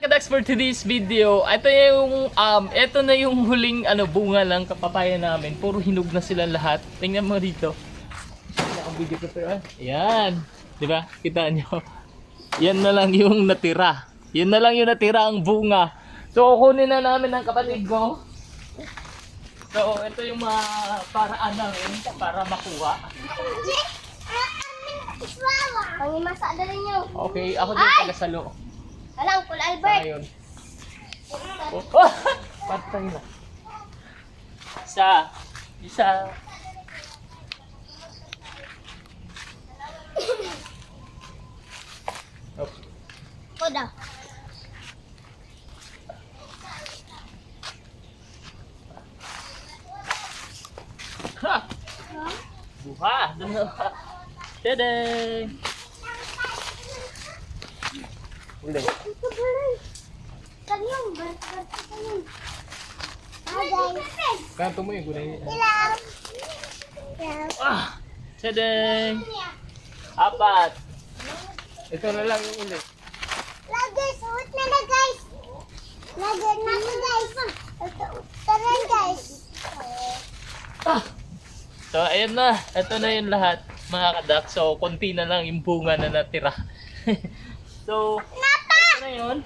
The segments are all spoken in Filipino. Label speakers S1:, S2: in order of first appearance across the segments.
S1: That's for today's video. Ito na yung huling bunga lang kapapaya namin. Puro hinog na sila lahat. Tingnan mo dito. Naka-video ko pero ayan. 'Di ba? Kita nyo. Yan na lang yung natira. Yan na lang yung natira ang bunga. So kukunin na namin ng kapatid ko. So ito yung mga paraan namin para makuha.
S2: Pangimasa na rin nyo.
S1: Okay, ako din taga-salo.
S2: Alang, Paul Albert.
S1: Ayun. Oh, patay na. Isa. Oh.
S2: Koda.
S1: Ha! Buha! Doon na. Tadang! Uli.
S2: Kanyang, barat kanyang. Okay.
S1: Kanto mo yung gulay.
S2: Ilang.
S1: Tadang! Apat! Ito na lang yung uli.
S2: Lagi, suot na na guys. Lagi na na guys. Tara guys.
S1: So, ayun na. Ito na yung lahat, mga kadak. So, konti na lang yung bunga na natira. So, ito na yun.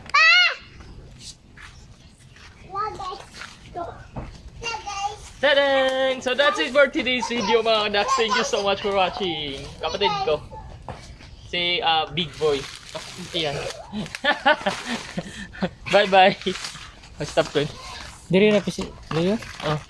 S1: Tadang! So, that's it for today's video, mga kadak. Thank you so much for watching. Kapatid ko. Si Big Boy. Yan. Bye-bye. Stop ko yun.
S3: Diri na pisi. Diri.
S1: Oh.